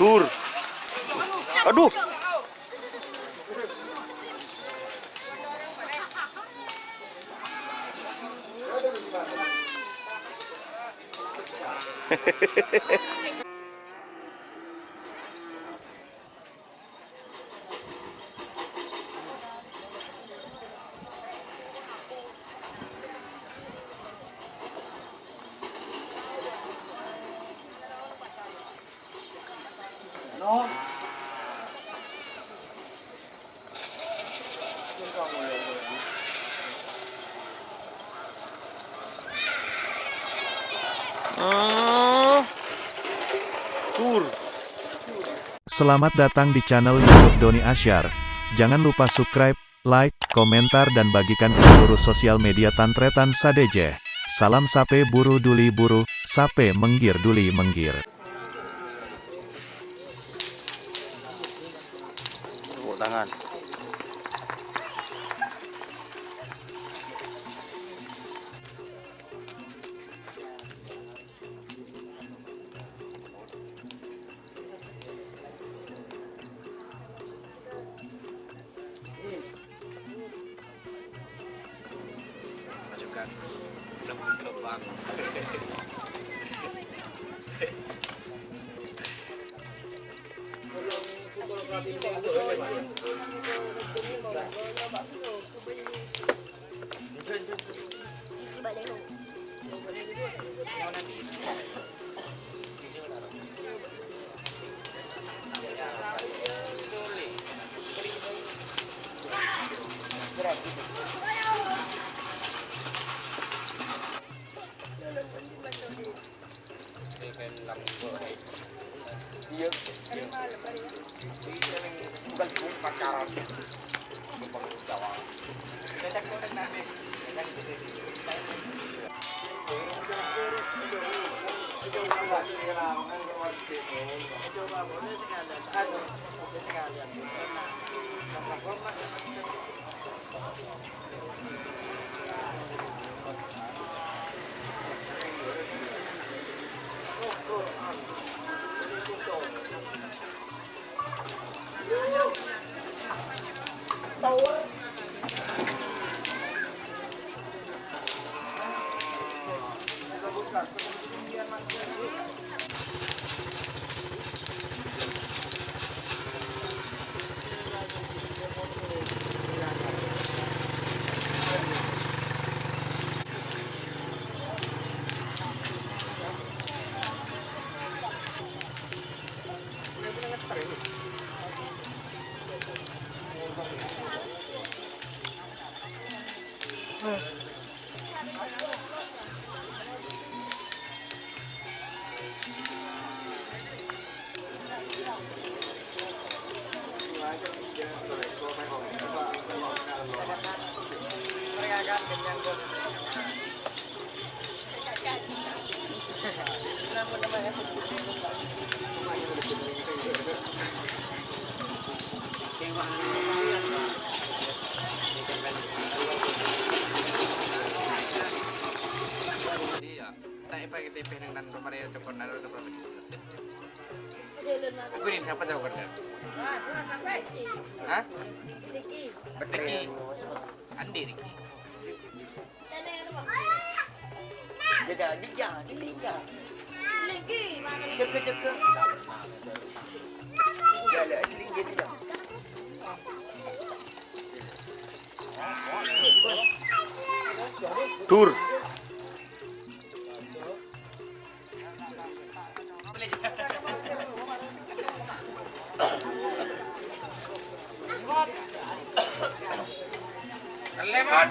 Tur. Aduh. Tur. Selamat datang di channel YouTube Doni Asyar. Jangan lupa subscribe, like, komentar dan bagikan ke seluruh sosial media Tantretan Sadeje. Salam sape buru duli buru, sape menggir duli menggir. Tepuk tangan. Masukkan lembang. Aku ini siapa tahu kan? Hah? Riki. Andi Riki. Jaga. Cek. Jaga linggit dia. Tur. Lemon.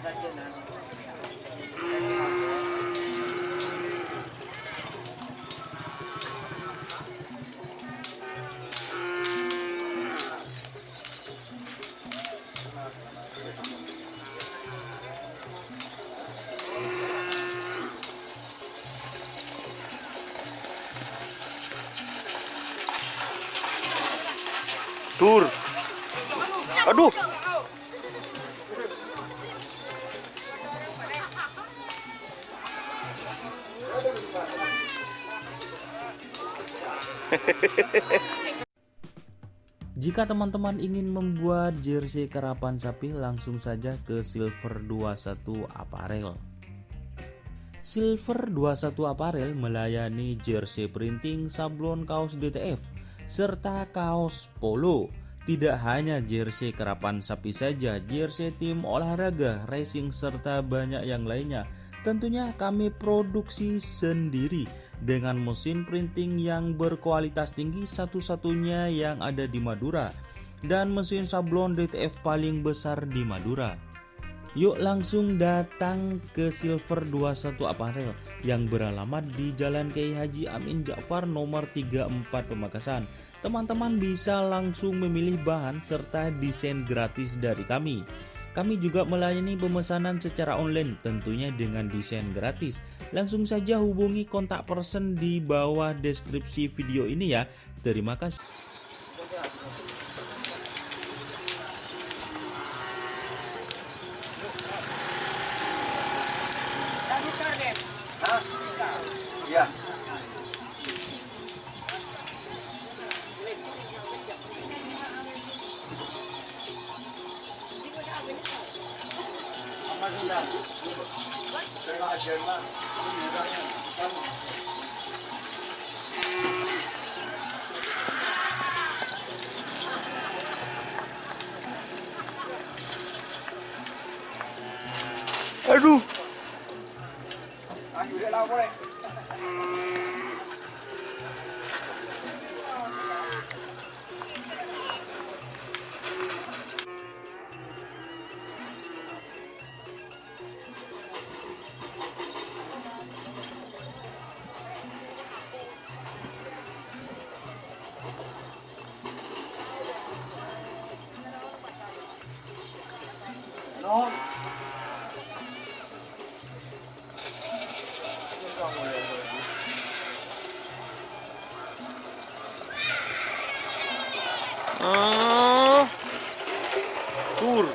saja nah. Tur. Aduh. Jika teman-teman ingin membuat jersey karapan sapi, langsung saja ke Silver 21 Apparel. Silver 21 Apparel melayani jersey printing, sablon kaos DTF, serta kaos polo. Tidak hanya jersey karapan sapi saja, jersey tim olahraga, racing, serta banyak yang lainnya. Tentunya kami produksi sendiri dengan mesin printing yang berkualitas tinggi, satu-satunya yang ada di Madura, dan mesin sablon DTF paling besar di Madura. Yuk langsung datang ke Silver 21 Apparel yang beralamat di Jalan Kiai Haji Amin Ja'far nomor 34 Pamekasan. Teman-teman bisa langsung memilih bahan serta desain gratis dari kami. Kami juga melayani pemesanan secara online, tentunya dengan desain gratis. Langsung saja hubungi kontak person di bawah deskripsi video ini ya. Terima kasih. Iya. Aduh. Tur.